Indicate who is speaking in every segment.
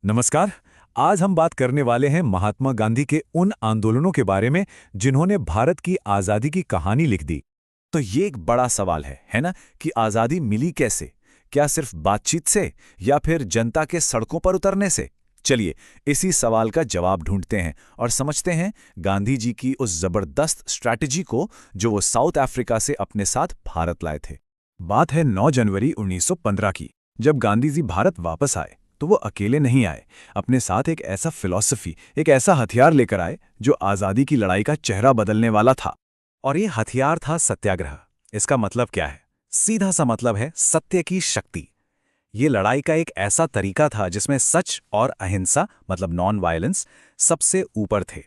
Speaker 1: नमस्कार। आज हम बात करने वाले हैं महात्मा गांधी के उन आंदोलनों के बारे में जिन्होंने भारत की आज़ादी की कहानी लिख दी। तो ये एक बड़ा सवाल है ना, कि आज़ादी मिली कैसे? क्या सिर्फ बातचीत से या फिर जनता के सड़कों पर उतरने से? चलिए इसी सवाल का जवाब ढूंढते हैं और समझते हैं गांधी जी की उस जबरदस्त स्ट्रैटेजी को जो वो साउथ अफ्रीका से अपने साथ भारत लाए थे। बात है 9 जनवरी 1915 की, जब गांधी जी भारत वापस आए। तो वो अकेले नहीं आए, अपने साथ एक ऐसा फिलॉसफी, एक ऐसा हथियार लेकर आए जो आज़ादी की लड़ाई का चेहरा बदलने वाला था। और ये हथियार था सत्याग्रह। इसका मतलब क्या है? सीधा सा मतलब है सत्य की शक्ति। ये लड़ाई का एक ऐसा तरीका था जिसमें सच और अहिंसा, मतलब नॉन वायलेंस, सबसे ऊपर थे।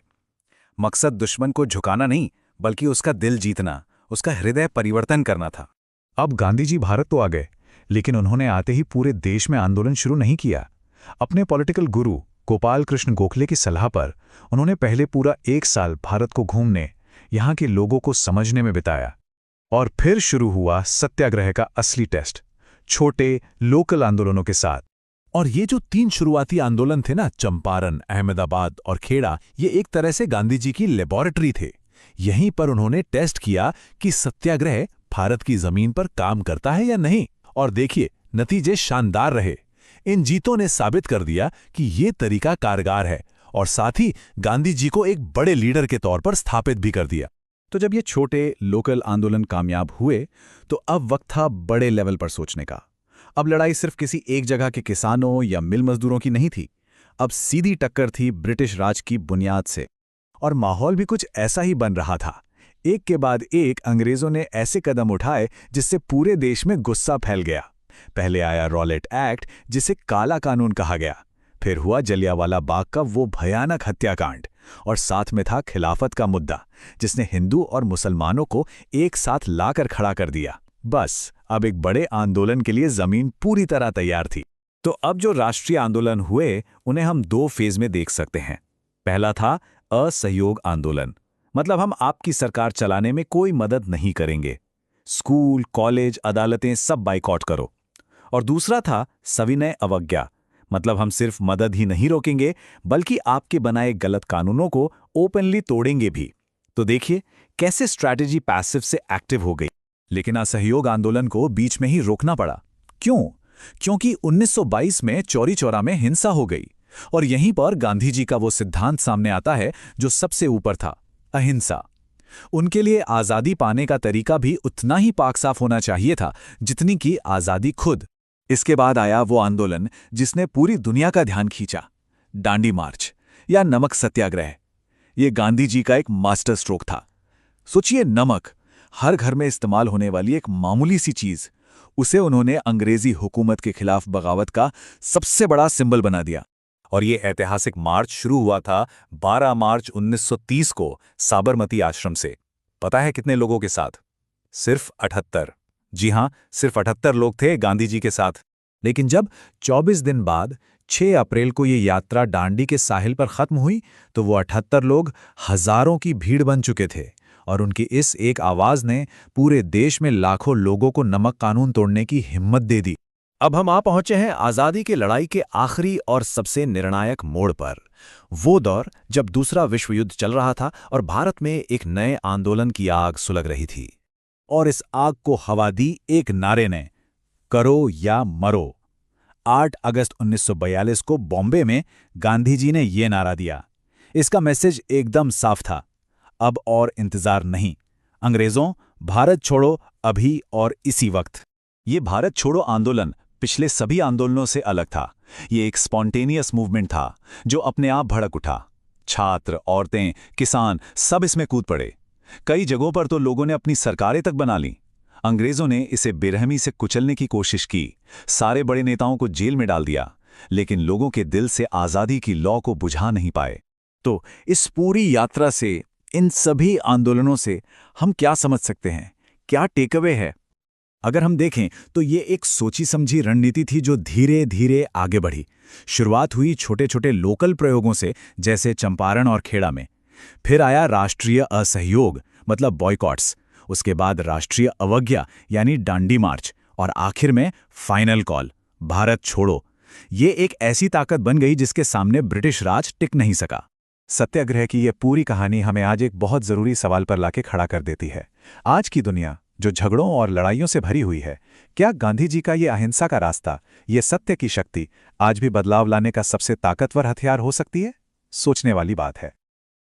Speaker 1: मकसद दुश्मन को झुकाना नहीं, बल्कि उसका दिल जीतना, उसका हृदय परिवर्तन करना था। अब गांधी जी भारत तो आ गए, लेकिन उन्होंने आते ही पूरे देश में आंदोलन शुरू नहीं किया। अपने पॉलिटिकल गुरु गोपाल कृष्ण गोखले की सलाह पर उन्होंने पहले पूरा 1 साल भारत को घूमने, यहाँ के लोगों को समझने में बिताया। और फिर शुरू हुआ सत्याग्रह का असली टेस्ट, छोटे लोकल आंदोलनों के साथ। और ये जो 3 शुरुआती आंदोलन थे ना, चंपारण, अहमदाबाद और खेड़ा, ये एक तरह से गांधी जी की लेबोरेटरी थे। यहीं पर उन्होंने टेस्ट किया कि सत्याग्रह भारत की जमीन पर काम करता है या नहीं। और देखिए, नतीजे शानदार रहे। इन जीतों ने साबित कर दिया कि ये तरीका कारगर है, और साथ ही गांधी जी को एक बड़े लीडर के तौर पर स्थापित भी कर दिया। तो जब ये छोटे लोकल आंदोलन कामयाब हुए, तो अब वक्त था बड़े लेवल पर सोचने का। अब लड़ाई सिर्फ किसी एक जगह के किसानों या मिल मजदूरों की नहीं थी। अब सीधी टक्कर थी ब्रिटिश राज की बुनियाद से। और माहौल भी कुछ ऐसा ही बन रहा था। एक के बाद एक अंग्रेजों ने ऐसे कदम उठाए जिससे पूरे देश में गुस्सा फैल गया। पहले आया रॉलेट एक्ट, जिसे काला कानून कहा गया। फिर हुआ जलियांवाला बाग का वो भयानक हत्याकांड। और साथ में था खिलाफत का मुद्दा, जिसने हिंदू और मुसलमानों को एक साथ लाकर खड़ा कर दिया। बस अब एक बड़े आंदोलन के लिए जमीन पूरी तरह तैयार थी। तो अब जो राष्ट्रीय आंदोलन हुए, उन्हें हम 2 फेज में देख सकते हैं। पहला था असहयोग आंदोलन, मतलब हम आपकी सरकार चलाने में कोई मदद नहीं करेंगे। स्कूल, कॉलेज, अदालतें सब बाइकआउट करो। और दूसरा था सविनय अवज्ञा, मतलब हम सिर्फ मदद ही नहीं रोकेंगे, बल्कि आपके बनाए गलत कानूनों को ओपनली तोड़ेंगे भी। तो देखिए कैसे स्ट्रैटेजी पैसिव से एक्टिव हो गई। लेकिन असहयोग आंदोलन को बीच में ही रोकना पड़ा। क्यों? क्योंकि 1922 में चौरी चौरा में हिंसा हो गई। और यहीं पर गांधी जी का वो सिद्धांत सामने आता है जो सबसे ऊपर था, अहिंसा। उनके लिए आज़ादी पाने का तरीका भी उतना ही पाक साफ होना चाहिए था जितनी कि आज़ादी खुद। इसके बाद आया वो आंदोलन जिसने पूरी दुनिया का ध्यान खींचा, दांडी मार्च या नमक सत्याग्रह। ये गांधी जी का एक मास्टर स्ट्रोक था। सोचिए, नमक, हर घर में इस्तेमाल होने वाली एक मामूली सी चीज, उसे उन्होंने अंग्रेजी हुकूमत के खिलाफ बगावत का सबसे बड़ा सिंबल बना दिया। और ये ऐतिहासिक मार्च शुरू हुआ था 12 मार्च 1930 को साबरमती आश्रम से। पता है कितने लोगों के साथ? सिर्फ 78। जी हां, सिर्फ 78 लोग थे गांधी जी के साथ। लेकिन जब 24 दिन बाद 6 अप्रैल को ये यात्रा दांडी के साहिल पर खत्म हुई, तो वो 78 लोग हजारों की भीड़ बन चुके थे। और उनकी इस एक आवाज ने पूरे देश में लाखों लोगों को नमक कानून तोड़ने की हिम्मत दे दी। अब हम आ पहुंचे हैं आज़ादी की लड़ाई के आखिरी और सबसे निर्णायक मोड़ पर। वो दौर जब दूसरा विश्व युद्ध चल रहा था और भारत में एक नए आंदोलन की आग सुलग रही थी। और इस आग को हवा दी एक नारे ने, करो या मरो। 8 अगस्त 1942 को बॉम्बे में गांधी जी ने ये नारा दिया। इसका मैसेज एकदम साफ था, अब और इंतजार नहीं। अंग्रेजों, भारत छोड़ो अभी और इसी वक्त। ये भारत छोड़ो आंदोलन पिछले सभी आंदोलनों से अलग था। ये एक स्पॉन्टेनियस मूवमेंट था जो अपने आप भड़क उठा। छात्र, औरतें, किसान सब इसमें कूद पड़े। कई जगहों पर तो लोगों ने अपनी सरकारें तक बना लीं। अंग्रेजों ने इसे बेरहमी से कुचलने की कोशिश की, सारे बड़े नेताओं को जेल में डाल दिया, लेकिन लोगों के दिल से आज़ादी की लौ को बुझा नहीं पाए। तो इस पूरी यात्रा से, इन सभी आंदोलनों से हम क्या समझ सकते हैं? क्या टेकअवे है? अगर हम देखें तो ये एक सोची समझी रणनीति थी जो धीरे धीरे आगे बढ़ी। शुरुआत हुई छोटे छोटे लोकल प्रयोगों से, जैसे चंपारण और खेड़ा में। फिर आया राष्ट्रीय असहयोग, मतलब बॉयकॉट्स। उसके बाद राष्ट्रीय अवज्ञा यानी दांडी मार्च। और आखिर में फाइनल कॉल, भारत छोड़ो, ये एक ऐसी ताकत बन गई जिसके सामने ब्रिटिश राज टिक नहीं सका। सत्याग्रह की ये पूरी कहानी हमें आज एक बहुत ज़रूरी सवाल पर लाके खड़ा कर देती है। आज की दुनिया जो झगड़ों और लड़ाइयों से भरी हुई है, क्या गांधी जी का ये अहिंसा का रास्ता, ये सत्य की शक्ति आज भी बदलाव लाने का सबसे ताकतवर हथियार हो सकती है? सोचने वाली बात है।